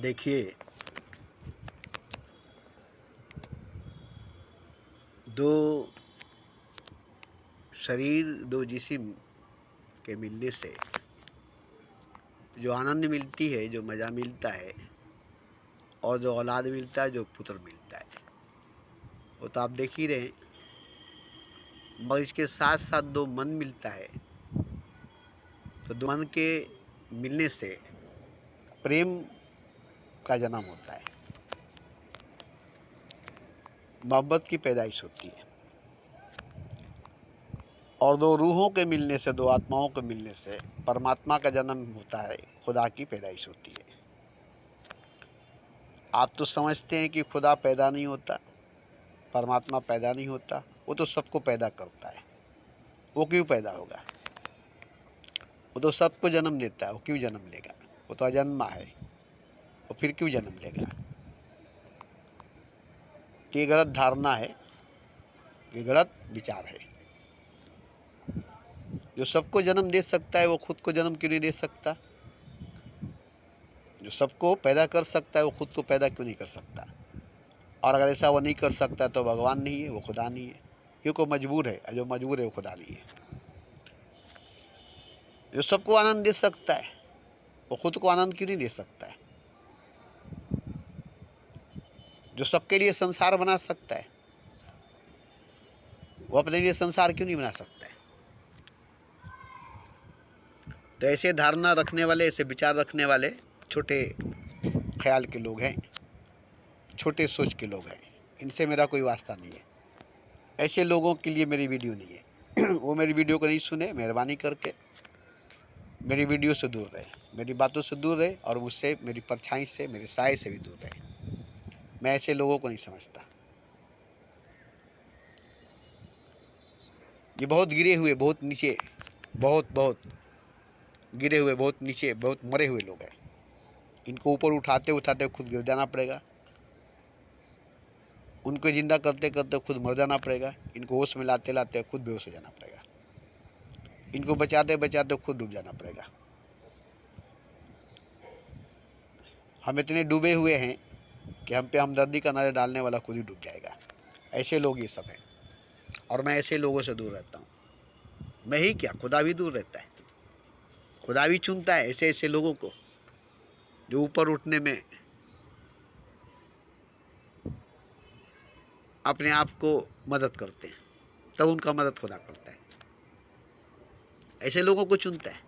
देखिए, दो शरीर, दो जिस्म के मिलने से जो आनंद मिलती है, जो मज़ा मिलता है और जो औलाद मिलता है, जो पुत्र मिलता है, वो तो आप देख ही रहे हैं। मगर इसके साथ साथ दो मन मिलता है, तो दो मन के मिलने से प्रेम का जन्म होता है, मोहब्बत की पैदाइश होती है। और दो रूहों के मिलने से, दो आत्माओं के मिलने से परमात्मा का जन्म होता है, खुदा की पैदाइश होती है। आप तो समझते हैं कि खुदा पैदा नहीं होता, परमात्मा पैदा नहीं होता, वो तो सबको पैदा करता है। वो क्यों पैदा होगा? वो तो सबको जन्म देता है, वो क्यों जन्म लेगा? वो तो अजन्मा है, वो फिर क्यों जन्म लेगा? ये गलत धारणा है, ये गलत विचार है। जो सबको जन्म दे सकता है, वो खुद को जन्म क्यों नहीं दे सकता? जो सबको पैदा कर सकता है, वो खुद को पैदा क्यों नहीं कर सकता? और अगर ऐसा वो नहीं कर सकता तो भगवान नहीं है, वो खुदा नहीं है, क्योंकि मजबूर है, और जो मजबूर है वो खुदा नहीं है। जो सबको आनंद दे सकता है, वो खुद को आनंद क्यों नहीं दे सकता है? जो सबके लिए संसार बना सकता है, वो अपने लिए संसार क्यों नहीं बना सकता है? तो ऐसे धारणा रखने वाले, ऐसे विचार रखने वाले छोटे ख्याल के लोग हैं, छोटे सोच के लोग हैं। इनसे मेरा कोई वास्ता नहीं है। ऐसे लोगों के लिए मेरी वीडियो नहीं है। वो मेरी वीडियो को नहीं सुने, मेहरबानी करके मेरी वीडियो से दूर रहे, मेरी बातों से दूर रहे, और मुझसे, मेरी परछाई से, मेरे साए से भी दूर रहे। मैं ऐसे लोगों को नहीं समझता। ये बहुत गिरे हुए, बहुत नीचे, बहुत गिरे हुए, बहुत नीचे, बहुत मरे हुए लोग हैं। इनको ऊपर उठाते उठाते खुद गिर जाना पड़ेगा, उनको जिंदा करते करते खुद मर जाना पड़ेगा, इनको होश में लाते लाते खुद बेहोश हो जाना पड़ेगा, इनको बचाते बचाते खुद डूब जाना पड़ेगा। हम इतने डूबे हुए हैं कि हम पे हमदर्दी का नजर डालने वाला खुद ही डूब जाएगा। ऐसे लोग ये सब हैं, और मैं ऐसे लोगों से दूर रहता हूँ। मैं ही क्या, खुदा भी दूर रहता है। खुदा भी चुनता है ऐसे ऐसे लोगों को जो ऊपर उठने में अपने आप को मदद करते हैं, तब उनका मदद खुदा करता है। ऐसे लोगों को चुनता है,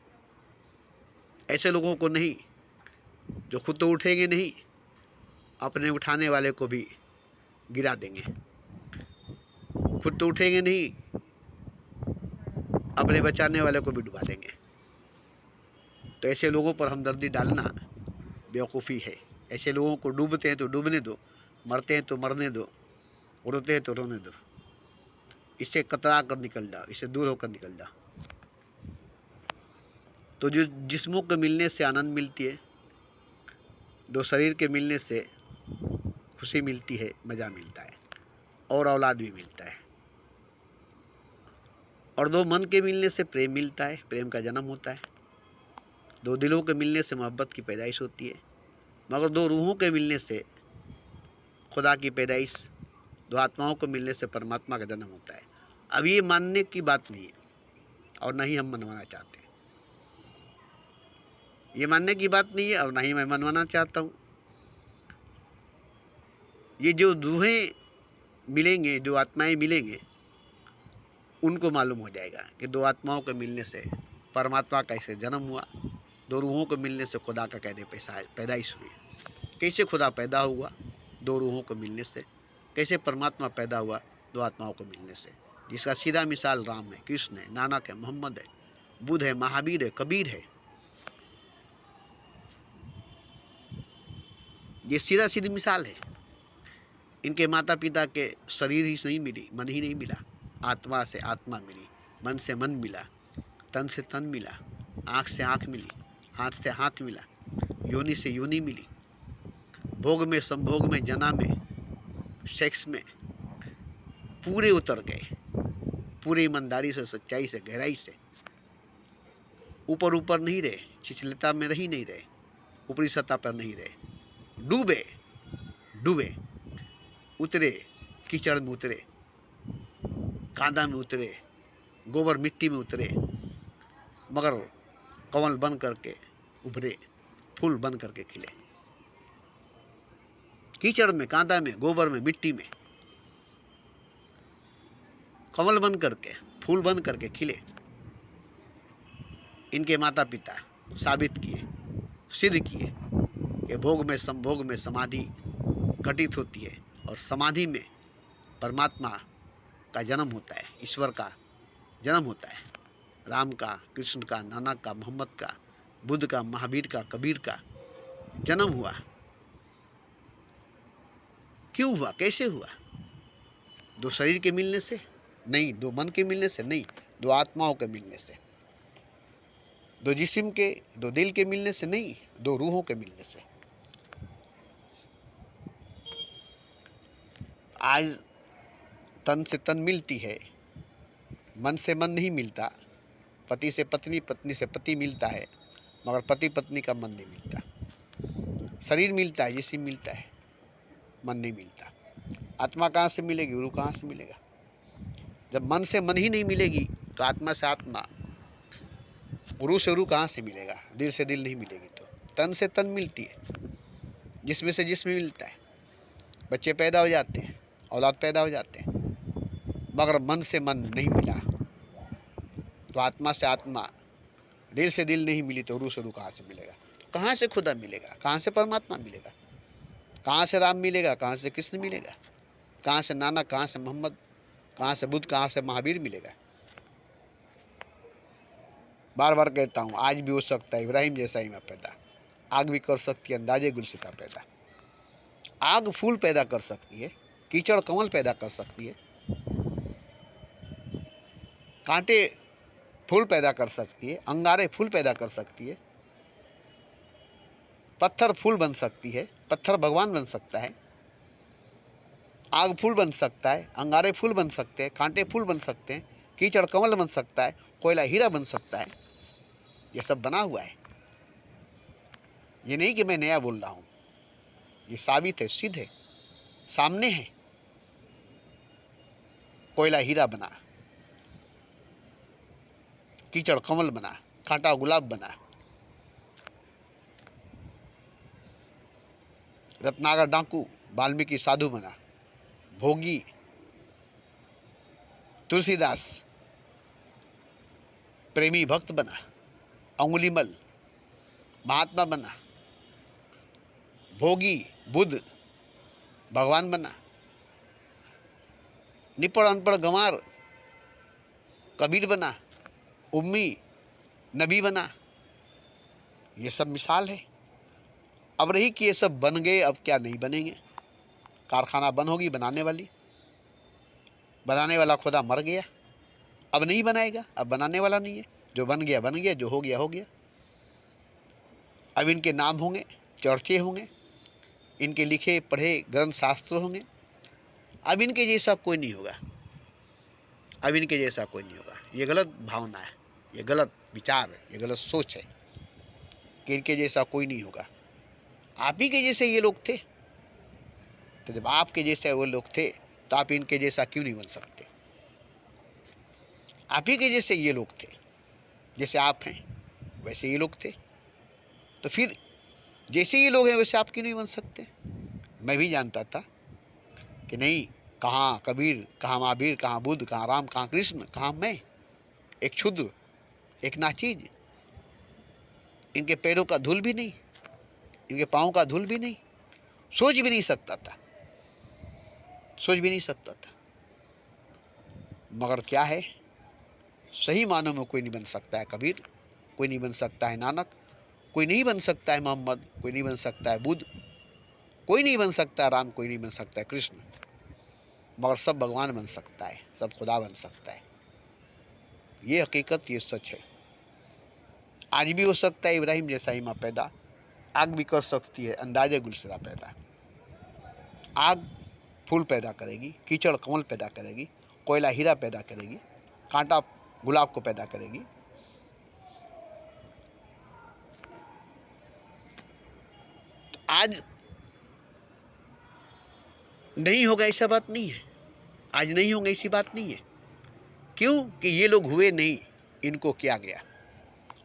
ऐसे लोगों को नहीं जो खुद तो उठेंगे नहीं, अपने उठाने वाले को भी गिरा देंगे। खुद तो उठेंगे नहीं, अपने बचाने वाले को भी डुबा देंगे। तो ऐसे लोगों पर हमदर्दी डालना बेवकूफ़ी है। ऐसे लोगों को डूबते हैं तो डूबने दो, मरते हैं तो मरने दो, रोते हैं तो रोने दो। इससे कतरा कर निकल जाओ, इससे दूर होकर निकल जाओ। तो जो जिस्मों के मिलने से आनंद मिलती है, दो शरीर के मिलने से खुशी मिलती है, मज़ा मिलता है, और औलाद भी मिलता है। और दो मन के मिलने से प्रेम मिलता है, प्रेम का जन्म होता है। दो दिलों के मिलने से मोहब्बत की पैदाइश होती है। मगर दो रूहों के मिलने से खुदा की पैदाइश, दो आत्माओं को मिलने से परमात्मा का जन्म होता है। अब ये मानने की बात नहीं है, और ना ही हम मनवाना चाहते हैं। ये मानने की बात नहीं है, और ना ही मैं मनवाना चाहता हूँ। ये जो रूहें मिलेंगे, जो आत्माएं मिलेंगे, उनको मालूम हो जाएगा कि दो आत्माओं के मिलने से परमात्मा का कैसे जन्म हुआ, दो रूहों के मिलने से खुदा का कैसे पैदाइश हुई। कैसे खुदा पैदा हुआ दो रूहों को मिलने से, कैसे परमात्मा पैदा हुआ दो आत्माओं को मिलने से। जिसका सीधा मिसाल राम है, कृष्ण है, नानक है, मोहम्मद है, बुद्ध है, महावीर है, कबीर है। ये सीधा सीधी मिसाल है। इनके माता पिता के शरीर ही नहीं मिली, मन ही नहीं मिला, आत्मा से आत्मा मिली, मन से मन मिला, तन से तन मिला, आँख से आँख मिली, हाथ से हाथ मिला, योनि से योनि मिली। भोग में, संभोग में, जना में, सेक्स में पूरे उतर गए, पूरे ईमानदारी से, सच्चाई से, गहराई से। ऊपर ऊपर नहीं रहे, छिछलता में रही नहीं रहे, ऊपरी सतह पर नहीं रहे। डूबे डूबे, उतरे, कीचड़ में उतरे, कांदा में उतरे, गोबर मिट्टी में उतरे, मगर कमल बन करके उभरे, फूल बन करके खिले। कीचड़ में, कांदा में, गोबर में, मिट्टी में कमल बन करके, फूल बन करके खिले। इनके माता पिता साबित किए, सिद्ध किए कि भोग में संभोग में समाधि घटित होती है और समाधि में परमात्मा का जन्म होता है, ईश्वर का जन्म होता है। राम का, कृष्ण का, नानक का, मोहम्मद का, बुद्ध का, महावीर का, कबीर का जन्म हुआ। क्यों हुआ, कैसे हुआ? दो शरीर के मिलने से नहीं, दो मन के मिलने से नहीं, दो आत्माओं के मिलने से, दो जिस्म के, दो दिल के मिलने से नहीं, दो रूहों के मिलने से। आज तन से तन मिलती है, मन से मन नहीं मिलता। पति से पत्नी, पत्नी से पति मिलता है, मगर पति पत्नी का मन नहीं मिलता। शरीर मिलता है, जिस्म मिलता है, मन नहीं मिलता। आत्मा कहाँ से मिलेगी, रूह कहाँ से मिलेगा? जब मन से मन ही नहीं मिलेगी तो आत्मा से आत्मा, रूह से रूह कहाँ से मिलेगा? दिल से दिल नहीं मिलेगी तो तन से तन मिलती है, जिसमें से जिसमें मिलता है। बच्चे पैदा हो जाते हैं, औलाद पैदा हो जाते हैं, मगर मन से मन नहीं मिला तो आत्मा से आत्मा, दिल से दिल नहीं मिली तो रूह से रूह कहाँ से मिलेगा? तो कहाँ से खुदा मिलेगा? कहाँ से परमात्मा मिलेगा? कहाँ से राम मिलेगा? कहाँ से कृष्ण मिलेगा? कहाँ से नानक, कहाँ से मोहम्मद, कहाँ से बुद्ध, कहाँ से महावीर मिलेगा? बार बार कहता हूँ, आज भी हो सकता है इब्राहिम जैसा इमाम पैदा। आग भी कर सकती है अंदाजे गुलसिता पैदा। आग फूल पैदा कर सकती है, कीचड़ कमल पैदा कर सकती है, कांटे फूल पैदा कर सकती है, अंगारे फूल पैदा कर सकती है, पत्थर फूल बन सकती है, पत्थर भगवान बन सकता है, आग फूल बन सकता है, अंगारे फूल बन सकते हैं, कांटे फूल बन सकते हैं, कीचड़ कमल बन सकता है, कोयला हीरा बन सकता है। ये सब बना हुआ है। ये नहीं कि मैं नया बोल रहा हूँ, ये साबित है, सिद्ध है, सामने है। कोयला हीरा बना, कीचड़ कमल बना, कांटा गुलाब बना, रत्नाकर डाकू वाल्मीकि साधु बना, भोगी तुलसीदास प्रेमी भक्त बना, अंगुलीमल महात्मा बना, भोगी बुद्ध भगवान बना, निपड़ अनपढ़ गंवार कबीर बना, उम्मी नबी बना। ये सब मिसाल है। अब रही कि ये सब बन गए, अब क्या नहीं बनेंगे? कारखाना बंद होगी बनाने वाली, बनाने वाला खुदा मर गया, अब नहीं बनाएगा, अब बनाने वाला नहीं है। जो बन गया बन गया, जो हो गया हो गया। अब इनके नाम होंगे, चर्चे होंगे, इनके लिखे पढ़े ग्रंथ शास्त्र होंगे। अब इनके जैसा कोई नहीं होगा, अब इनके जैसा कोई नहीं होगा। ये गलत भावना है, ये गलत विचार है, ये गलत सोच है कि इनके जैसा कोई नहीं होगा। आप ही के जैसे ये लोग थे, तो जब आपके जैसे वो लोग थे तो आप इनके जैसा क्यों नहीं बन सकते? आप ही के जैसे ये लोग थे, जैसे आप हैं वैसे ये लोग थे, तो फिर जैसे ये लोग हैं वैसे आप क्यों नहीं बन सकते? मैं भी जानता था कि नहीं, कहाँ कबीर, कहाँ महावीर, कहाँ बुद्ध, कहाँ राम, कहाँ कृष्ण, कहाँ मैं, एक क्षुद्र, एक नाचीज। इनके पैरों का धूल भी नहीं, इनके पाँव का धूल भी नहीं, सोच भी नहीं सकता था, सोच भी नहीं सकता था। मगर क्या है, सही मानों में कोई नहीं बन सकता है कबीर, कोई नहीं बन सकता है नानक, कोई नहीं बन सकता है मोहम्मद, कोई नहीं बन सकता है बुद्ध, कोई नहीं बन सकता है राम, कोई नहीं बन सकता है कृष्ण, मगर सब भगवान बन सकता है, सब खुदा बन सकता है। ये हकीकत, ये सच है। आज भी हो सकता है इब्राहिम जैसा इमाम पैदा। आग भी कर सकती है अंदाजे गुलसिता पैदा। आग फूल पैदा करेगी, कीचड़ कमल पैदा करेगी, कोयला हीरा पैदा करेगी, कांटा गुलाब को पैदा करेगी। आज नहीं होगा ऐसा बात नहीं है, आज नहीं होंगे ऐसी बात नहीं है। क्यों कि ये लोग हुए नहीं, इनको किया गया।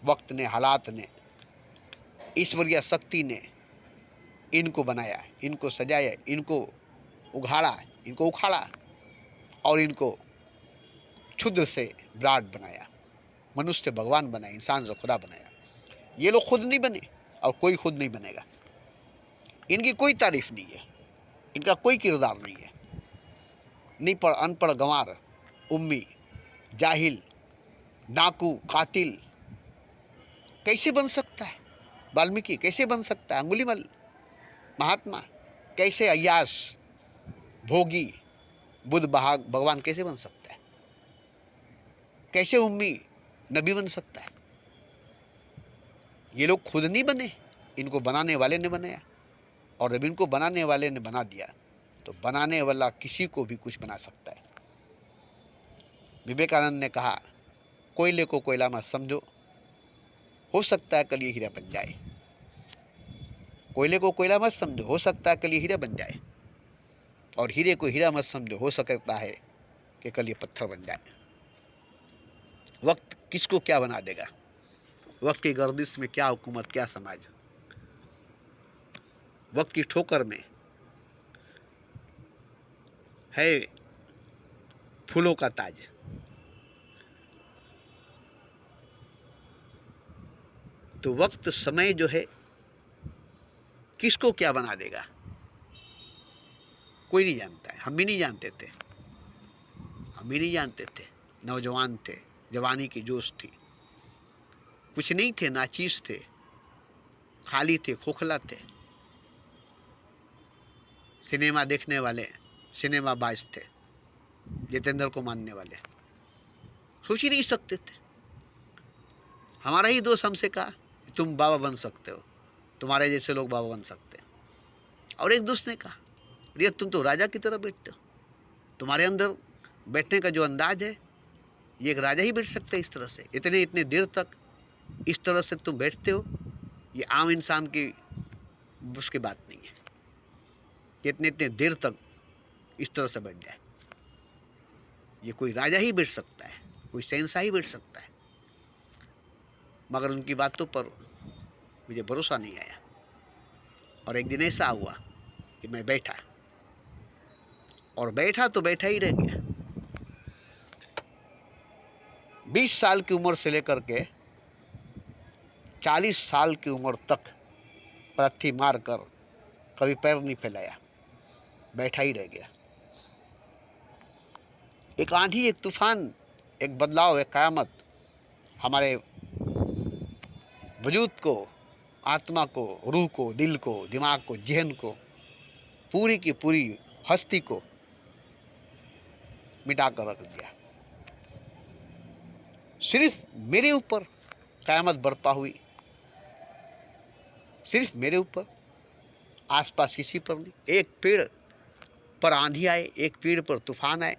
वक्त ने, हालात ने, ईश्वरीय शक्ति ने इनको बनाया, इनको सजाया, इनको उघाड़ा, इनको उखाड़ा और इनको क्षुद्र से विराट बनाया। मनुष्य से भगवान बनाया, इंसान से खुदा बनाया। ये लोग खुद नहीं बने और कोई खुद नहीं बनेगा। इनकी कोई तारीफ नहीं है, इनका कोई किरदार नहीं है। नहीं पढ़, अनपढ़, गंवार, उम्मी, जाहिल, डाकू, कातिल कैसे बन सकता है? वाल्मीकि कैसे बन सकता है? अंगुलीमल, महात्मा कैसे? अय्यास, भोगी, बुद्ध, भगवान कैसे बन सकता है? कैसे उम्मी नबी बन सकता है? ये लोग खुद नहीं बने, इनको बनाने वाले ने बनाया। और जब इनको बनाने वाले ने बना दिया तो बनाने वाला किसी को भी कुछ बना सकता है। विवेकानंद ने कहा, कोयले को कोयला मत समझो, हो सकता है कल ये हीरा बन जाए। कोयले को कोयला मत समझो, हो सकता है कल ये हीरा बन जाए। और हीरे को हीरा मत समझो, हो सकता है कि कल ये पत्थर बन जाए। वक्त किसको क्या बना देगा? वक्त की गर्दिश में क्या हुकूमत, क्या समाज। वक्त की ठोकर में है फूलों का ताज। तो वक्त, समय जो है किसको क्या बना देगा कोई नहीं जानता है। हम भी नहीं जानते थे, हम भी नहीं जानते थे। नौजवान थे, जवानी की जोश थी, कुछ नहीं थे, नाचीज थे, खाली थे, खोखला थे। सिनेमा देखने वाले सिनेमा बाज थे, जितेंद्र को मानने वाले सोच ही नहीं सकते थे। हमारा ही दोस्त हमसे कहा तुम बाबा बन सकते हो, तुम्हारे जैसे लोग बाबा बन सकते हैं। और एक दोस्त ने कहा रिया तुम तो राजा की तरह बैठते हो, तुम्हारे अंदर बैठने का जो अंदाज है ये एक राजा ही बैठ सकता है इस तरह से, इतने इतने देर तक इस तरह से तुम बैठते हो, ये आम इंसान की बस की बात नहीं है कि इतने इतने देर तक इस तरह से बैठ जाए। ये कोई राजा ही बैठ सकता है, कोई शहंशाह ही बैठ सकता है। मगर उनकी बातों पर मुझे भरोसा नहीं आया। और एक दिन ऐसा हुआ कि मैं बैठा, और बैठा तो बैठा ही रह गया। 20 साल की उम्र से लेकर के 40 साल की उम्र तक पृथ्वी मार कर कभी पैर नहीं फैलाया, बैठा ही रह गया। एक आंधी, एक तूफान, एक बदलाव, एक क़यामत हमारे वजूद को, आत्मा को, रूह को, दिल को, दिमाग को, जहन को, पूरी की पूरी हस्ती को मिटा कर रख दिया। सिर्फ मेरे ऊपर क़यामत बरपा हुई, सिर्फ मेरे ऊपर, आसपास किसी पर नहीं। एक पेड़ पर आंधी आए, एक पेड़ पर तूफान आए,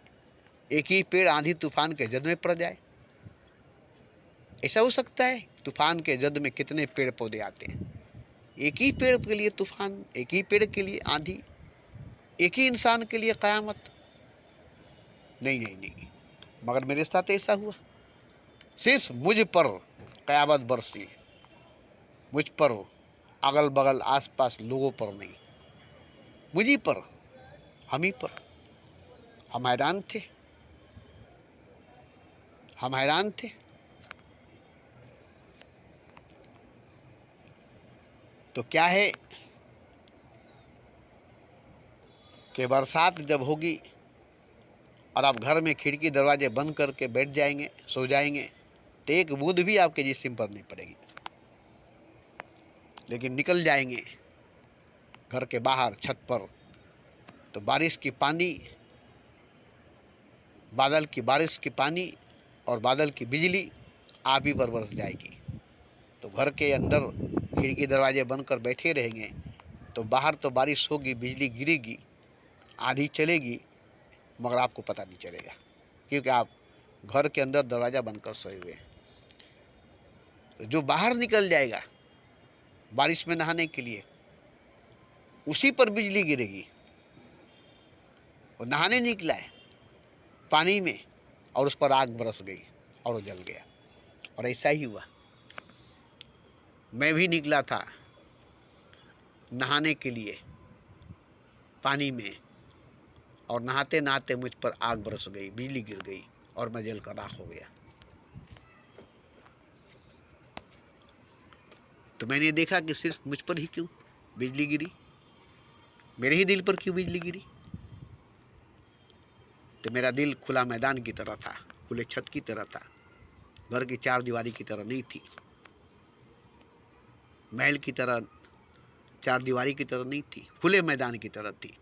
एक ही पेड़ आंधी तूफान के जद में पड़ जाए, ऐसा हो सकता है? तूफान के जद में कितने पेड़ पौधे आते हैं। एक ही पेड़ के लिए तूफान, एक ही पेड़ के लिए आंधी, एक ही इंसान के लिए क़यामत। नहीं नहीं नहीं, मगर मेरे साथ ऐसा हुआ। सिर्फ मुझ पर क़यामत बरसी, मुझ पर, अगल बगल आसपास लोगों पर नहीं, मुझी पर, हम ही पर। हम हैरान थे, हम हैरान थे। तो क्या है कि बरसात जब होगी और आप घर में खिड़की दरवाजे बंद करके बैठ जाएंगे, सो जाएंगे, तो एक बूंद भी आपके जिस्म पर नहीं पड़ेगी। लेकिन निकल जाएंगे घर के बाहर छत पर तो बारिश की पानी, बादल की बारिश की पानी और बादल की बिजली आप ही पर बरस जाएगी। तो घर के अंदर खिड़की दरवाजे बंद कर बैठे रहेंगे तो बाहर तो बारिश होगी, बिजली गिरेगी, आंधी चलेगी, मगर आपको पता नहीं चलेगा क्योंकि आप घर के अंदर दरवाज़ा बंद कर सोए हुए हैं। तो जो बाहर निकल जाएगा बारिश में नहाने के लिए, उसी पर बिजली गिरेगी, वो नहाने निकला है पानी में और उस पर आग बरस गई और वो जल गया। और ऐसा ही हुआ, मैं भी निकला था नहाने के लिए पानी में, और नहाते नहाते मुझ पर आग बरस गई, बिजली गिर गई और मैं जलकर राख हो गया। तो मैंने देखा कि सिर्फ मुझ पर ही क्यों बिजली गिरी, मेरे ही दिल पर क्यों बिजली गिरी। तो मेरा दिल खुला मैदान की तरह था, खुले छत की तरह था, घर की चार दीवारी की तरह नहीं थी, महल की तरह चार दीवारी की तरह नहीं थी, खुले मैदान की तरह थी।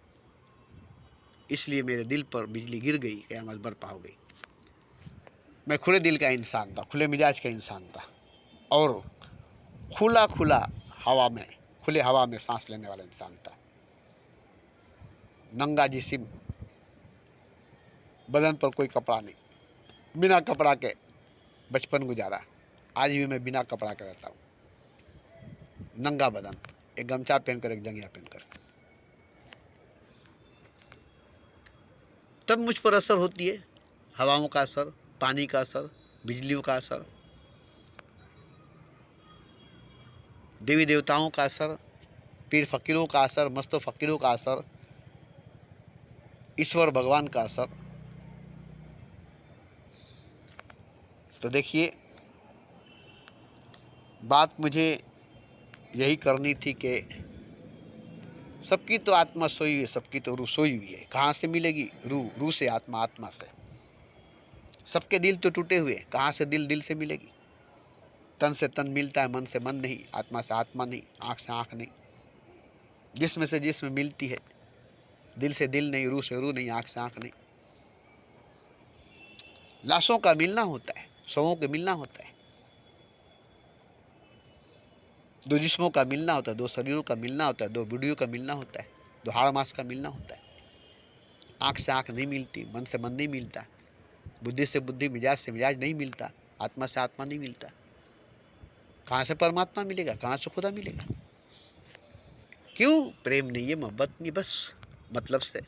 इसलिए मेरे दिल पर बिजली गिर गई, क़यामत बरपा हो गई। मैं खुले दिल का इंसान था, खुले मिजाज का इंसान था, और खुला खुला हवा में, खुले हवा में सांस लेने वाला इंसान था। नंगा जिस्म, बदन पर कोई कपड़ा नहीं, बिना कपड़ा के बचपन गुजारा। आज भी मैं बिना कपड़ा के रहता हूँ, नंगा बदन, एक गमछा पहनकर, एक जंगिया पहनकर। तब मुझ पर असर होती है हवाओं का असर, पानी का असर, बिजलियों का असर, देवी देवताओं का असर, पीर फकीरों का असर, मस्तो फकीरों का असर, ईश्वर भगवान का असर। तो देखिए, बात मुझे यही करनी थी कि सबकी तो आत्मा सोई हुई है, सबकी तो रूह सोई हुई है। कहाँ से मिलेगी रूह? रूह से आत्मा, आत्मा से। सबके दिल तो टूटे हुए, कहाँ से दिल? दिल से मिलेगी। तन से तन मिलता है, मन से मन नहीं, आत्मा से आत्मा नहीं, आँख से आँख नहीं, जिस्म से जिस्म मिलती है, दिल से दिल नहीं, रूह से रूह नहीं, आँख से आँख नहीं। लाशों का मिलना होता है, शवों के मिलना होता है, दो जिस्मों का मिलना होता है, दो शरीरों का मिलना होता है, दो बुढ़ियों का मिलना होता है, दो हाड़ मांस का मिलना होता है। आँख से आँख नहीं मिलती, मन से मन नहीं मिलता, बुद्धि से बुद्धि, मिजाज से मिजाज नहीं मिलता, आत्मा से आत्मा नहीं मिलता। कहाँ से परमात्मा मिलेगा? कहाँ से खुदा मिलेगा? क्यों? प्रेम नहीं है, मोहब्बत नहीं, बस मतलब से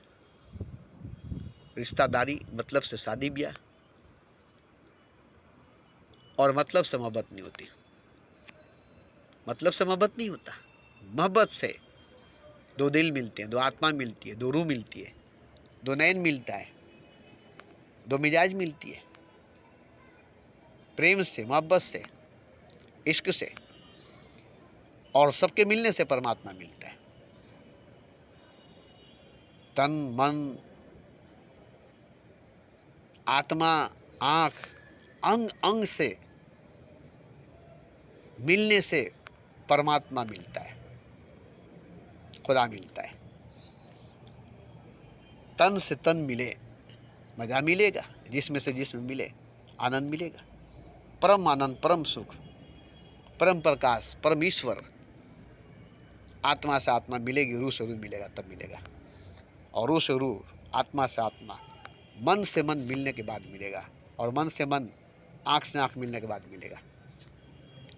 रिश्तेदारी, मतलब से शादी ब्याह, और मतलब से मोहब्बत नहीं होती। मतलब से मोहब्बत नहीं होता। मोहब्बत से दो दिल मिलते हैं, दो आत्मा मिलती है, दो रूह मिलती है, दो नयन मिलता है, दो मिजाज मिलती है। प्रेम से, मोहब्बत से, इश्क से, और सबके मिलने से परमात्मा मिलता है। तन, मन, आत्मा, आँख, अंग अंग से मिलने से परमात्मा मिलता है, खुदा मिलता है। तन से तन मिले, मजा मिलेगा, जिसमें से जिसमें मिले आनंद मिलेगा, परम आनंद, परम सुख, परम प्रकाश, परम ईश्वर। आत्मा से आत्मा मिलेगी, रूह से रूह मिलेगा, तब मिलेगा। और रूह से रूह, आत्मा से आत्मा, मन से मन मिलने के बाद मिलेगा, और मन से मन, आँख से आँख मिलने के बाद मिलेगा।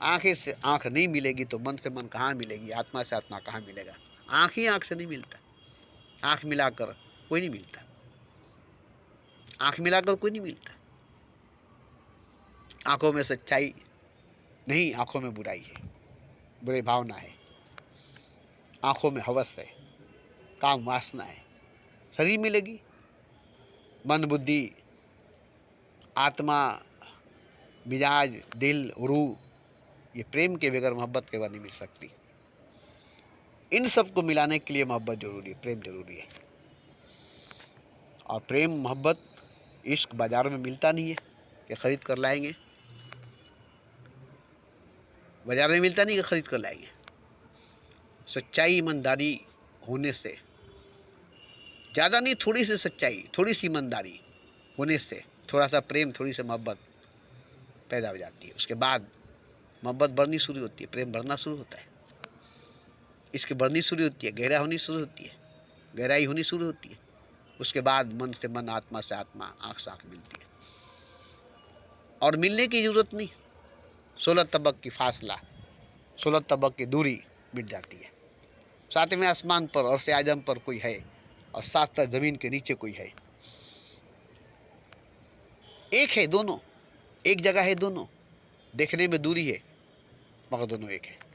आँखें से आँख नहीं मिलेगी तो मन से मन कहाँ मिलेगी? आत्मा से आत्मा कहाँ मिलेगा? आँख ही आँख से नहीं मिलता, आँख मिलाकर कोई नहीं मिलता, आँख मिलाकर कोई नहीं मिलता। आँखों में सच्चाई नहीं, आँखों में बुराई है, बुरी भावना है, आँखों में हवस है, काम वासना है। शरीर मिलेगी, मन, बुद्धि, आत्मा, मिजाज, दिल, रूह, ये प्रेम के बगैर, मोहब्बत के बगैर नहीं मिल सकती। इन सब को मिलाने के लिए मोहब्बत जरूरी है, प्रेम जरूरी है। और प्रेम, मोहब्बत, इश्क बाजार में मिलता नहीं है कि खरीद कर लाएंगे, बाजार में मिलता नहीं कि खरीद कर लाएंगे। सच्चाई, ईमानदारी होने से, ज़्यादा नहीं, थोड़ी सी सच्चाई, थोड़ी सी ईमानदारी होने से, थोड़ा सा प्रेम, थोड़ी सी मोहब्बत पैदा हो जाती है। उसके बाद मोहब्बत बढ़नी शुरू होती है, प्रेम बढ़ना शुरू होता है, इसकी बढ़नी शुरू होती है, गहरा होनी शुरू होती है, गहराई होनी शुरू होती है। उसके बाद मन से मन, आत्मा से आत्मा, आँख से आँख मिलती है। और मिलने की ज़रूरत नहीं, 16 तबक की फासला, 16 तबक की दूरी मिट जाती है। 7वें आसमान पर और से आजम पर कोई है, और साथ साथ ज़मीन के नीचे कोई है। एक है दोनों, एक जगह है दोनों, देखने में दूरी है मगर दोनों एक है।